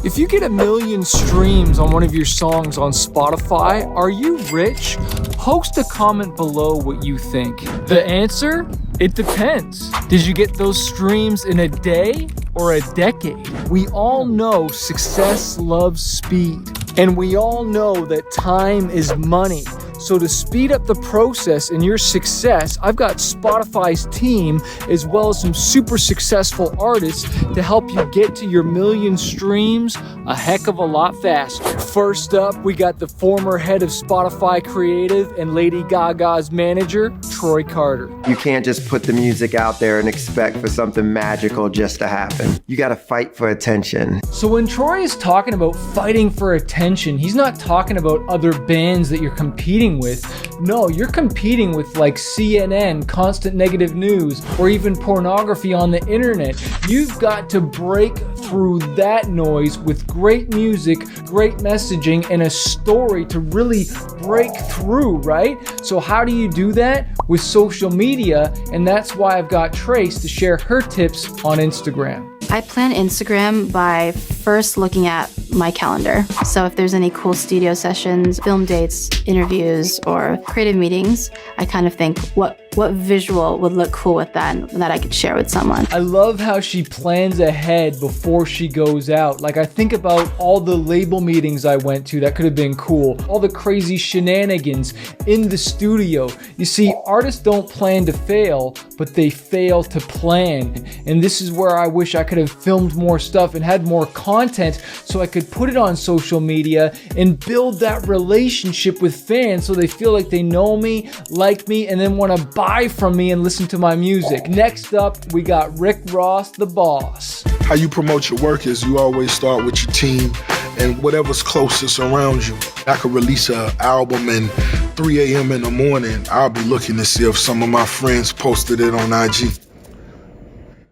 If you get 1 million streams on one of your songs on Spotify, are you rich? Post a comment below what you think. The answer? It depends. Did you get those streams in a day or a decade? We all know success loves speed, and we all know that time is money. So to speed up the process in your success, I've got Spotify's team as well as some super successful artists to help you get to your 1 million streams a heck of a lot faster. First up, we got the former head of Spotify Creative and Lady Gaga's manager, Troy Carter. You can't just put the music out there and expect for something magical just to happen. You gotta fight for attention. So when Troy is talking about fighting for attention, he's not talking about other bands that you're competing with. No, you're competing with like CNN, constant negative news, or even pornography on the internet. You've got to break through that noise with great music, great messaging, and a story to really break through, right? So how do you do that? With social media, and that's why I've got Trace to share her tips on Instagram. I plan Instagram by first looking at my calendar. So if there's any cool studio sessions, film dates, interviews, or creative meetings, I kind of think what visual would look cool with that and that I could share with someone. I love how she plans ahead before she goes out. Like I think about all the label meetings I went to that could have been cool, all the crazy shenanigans in the studio. You see, artists don't plan to fail, but they fail to plan. And this is where I wish I could have filmed more stuff and had more content so I could put it on social media and build that relationship with fans so they feel like they know me, like me, and then want to buy from me and listen to my music. Next up, we got Rick Ross, the boss. How you promote your work is you always start with your team and whatever's closest around you. I could release an album and 3 a.m. in the morning, I'll be looking to see if some of my friends posted it on IG.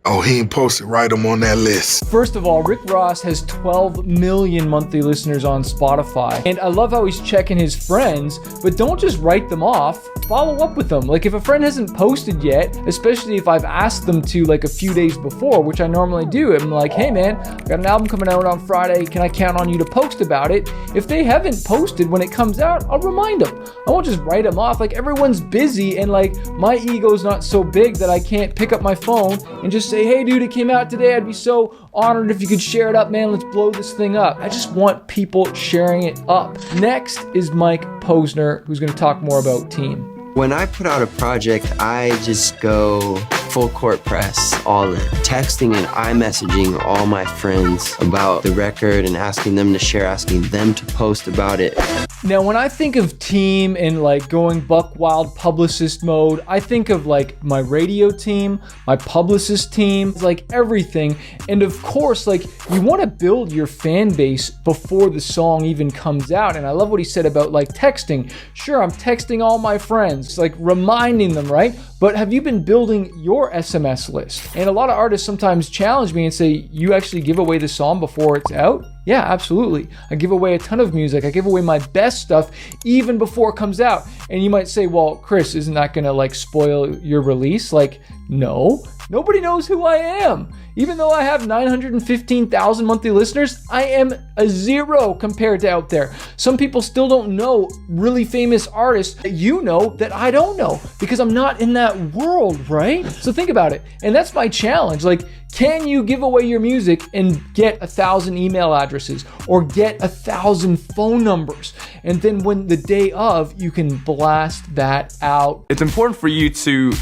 Oh, he ain't posted, write him on that list. First of all, Rick Ross has 12 million monthly listeners on Spotify. And I love how he's checking his friends, but don't just write them off. Follow up with them. Like if a friend hasn't posted yet, especially if I've asked them to like a few days before, which I normally do, I'm like, hey man, I got an album coming out on Friday. Can I count on you to post about it? If they haven't posted when it comes out, I'll remind them. I won't just write them off. Like everyone's busy and like my ego's not so big that I can't pick up my phone and just say, hey dude, it came out today. I'd be so honored if you could share it up, man. Let's blow this thing up. I just want people sharing it up. Next is Mike Posner, who's going to talk more about Team. When I put out a project, I just go full court press, all in. Texting and iMessaging all my friends about the record and asking them to share, asking them to post about it. Now, when I think of Team and like going buck wild publicist mode, I think of like my radio team, my publicist team, like everything. And of course, like you want to build your fan base before the song even comes out. And I love what he said about like texting. Sure, I'm texting all my friends, like reminding them, right? But have you been building your SMS list? And a lot of artists sometimes challenge me and say, you actually give away the song before it's out? Yeah, absolutely. I give away a ton of music. I give away my best stuff even before it comes out. And you might say, well, Chris, isn't that gonna like spoil your release? Like, no, nobody knows who I am. Even though I have 915,000 monthly listeners, I am a zero compared to out there. Some people still don't know really famous artists that you know that I don't know because I'm not in that world, right? So think about it. And that's my challenge. Like, can you give away your music and get 1,000 email addresses or get 1,000 phone numbers? And then when the day of, you can blast that out. It's important for you to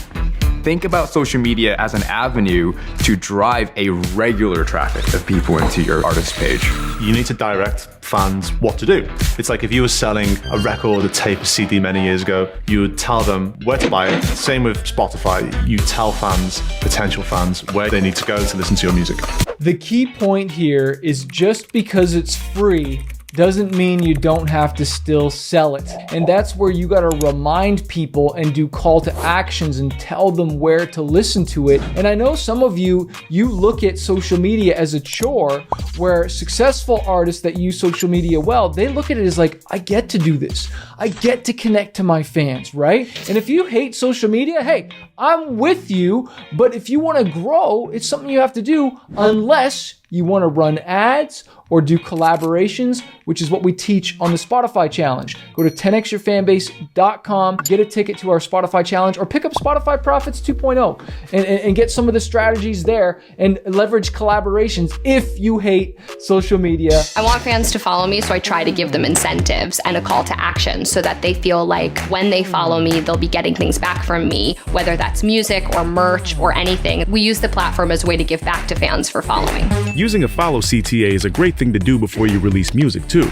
think about social media as an avenue to drive a regular traffic of people into your artist page. You need to direct fans what to do. It's like if you were selling a record, a tape, a CD many years ago, you would tell them where to buy it. Same with Spotify. You tell fans, potential fans, where they need to go to listen to your music. The key point here is just because it's free doesn't mean you don't have to still sell it. And that's where you got to remind people and do call to actions and tell them where to listen to it. And I know some of you look at social media as a chore, where successful artists that use social media well, they look at it as like, I get to do this. I get to connect to my fans, right? And if you hate social media, hey, I'm with you. But if you want to grow, it's something you have to do unless you want to run ads or do collaborations, which is what we teach on the Spotify Challenge. Go to 10xyourfanbase.com, get a ticket to our Spotify Challenge, or pick up Spotify Profits 2.0 and get some of the strategies there and leverage collaborations if you hate social media. I want fans to follow me, so I try to give them incentives and a call to action so that they feel like when they follow me, they'll be getting things back from me, whether that's music or merch or anything. We use the platform as a way to give back to fans for following. Using a follow CTA is a great thing to do before you release music too.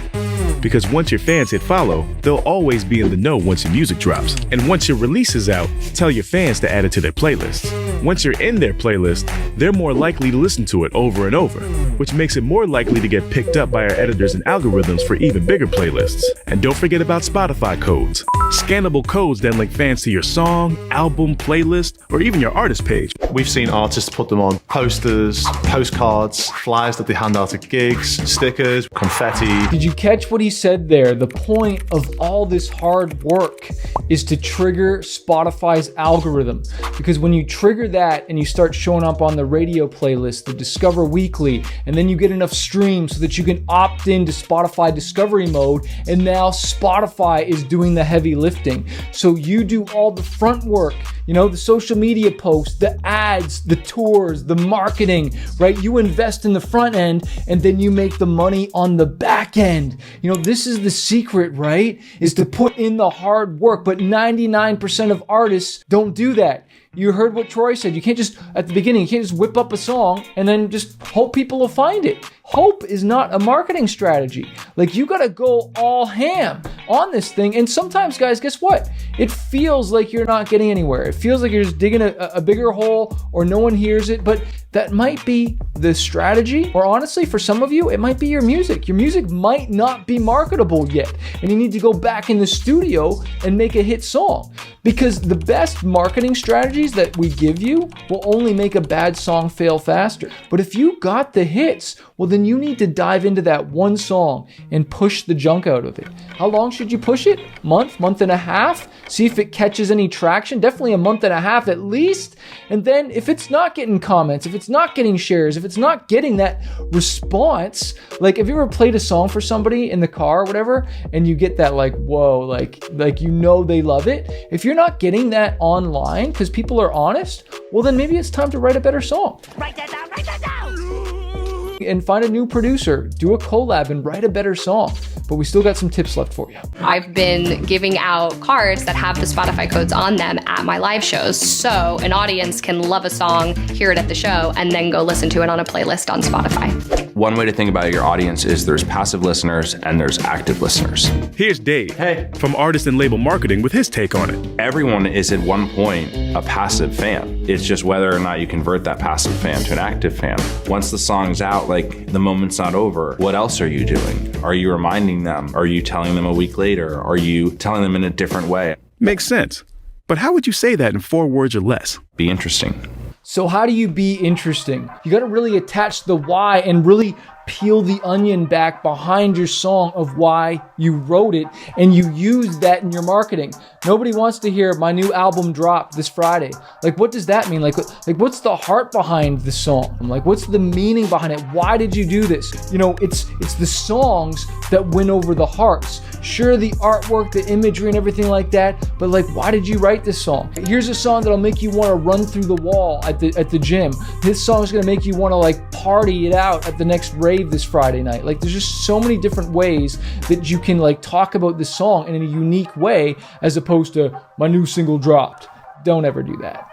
Because once your fans hit follow, they'll always be in the know once your music drops. And once your release is out, tell your fans to add it to their playlists. Once you're in their playlist, they're more likely to listen to it over and over, which makes it more likely to get picked up by our editors and algorithms for even bigger playlists. And don't forget about Spotify codes. Scannable codes then link fans to your song, album, playlist, or even your artist page. We've seen artists put them on posters, postcards, flyers that they hand out at gigs, stickers, confetti. Did you catch what he said there? The point of all this hard work is to trigger Spotify's algorithm. Because when you trigger that and you start showing up on the radio playlist, the Discover Weekly, and then you get enough streams so that you can opt into Spotify Discovery mode, and now Spotify is doing the heavy lifting. So you do all the front work, you know, the social media posts, the ads, the tours, the marketing, right? You invest in the front end and then you make the money on the back end. You know, this is the secret, right? Is to put in the hard work, but 99% of artists don't do that. You heard what Troy said. You can't just, at the beginning, you can't just whip up a song and then just hope people will find it. Hope is not a marketing strategy. Like, you gotta go all ham on this thing. And sometimes, guys, guess what? It feels like you're not getting anywhere. It feels like you're just digging a bigger hole or no one hears it, but that might be the strategy. Or honestly, for some of you, it might be your music. Your music might not be marketable yet, and you need to go back in the studio and make a hit song. Because the best marketing strategies that we give you will only make a bad song fail faster. But if you got the hits, well, then you need to dive into that one song and push the junk out of it. How long should you push it? Month and a half? See if it catches any traction. Definitely a month and a half at least. And then if it's not getting comments, if it's not getting shares, if it's not getting that response, like, have you ever played a song for somebody in the car or whatever, and you get that like, whoa, like you know they love it? If you're not getting that online because people are honest, well, then maybe it's time to write a better song. Write that down, write that down! And find a new producer, do a collab, and write a better song. But we still got some tips left for you. I've been giving out cards that have the Spotify codes on them at my live shows, so an audience can love a song, hear it at the show, and then go listen to it on a playlist on Spotify. One way to think about your audience is there's passive listeners and there's active listeners. Here's Dave from Artist and Label Marketing with his take on it. Everyone is at one point a passive fan. It's just whether or not you convert that passive fan to an active fan. Once the song's out, like, the moment's not over. What else are you doing? Are you reminding them? Are you telling them a week later? Are you telling them in a different way? Makes sense. But how would you say that in 4 words or less? Be interesting. So how do you be interesting? You got to really attach the why and really peel the onion back behind your song of why you wrote it, and you use that in your marketing. Nobody wants to hear my new album dropped this Friday. Like, what does that mean? Like what's the heart behind the song? Like, what's the meaning behind it? Why did you do this? You know, it's the songs that win over the hearts. Sure, the artwork, the imagery, and everything like that, but like, why did you write this song? Here's a song that'll make you want to run through the wall at the gym. This song is going to make you want to like party it out at the next rave this Friday night. Like, there's just so many different ways that you can like talk about the song in a unique way, as opposed to my new single dropped. Don't ever do that.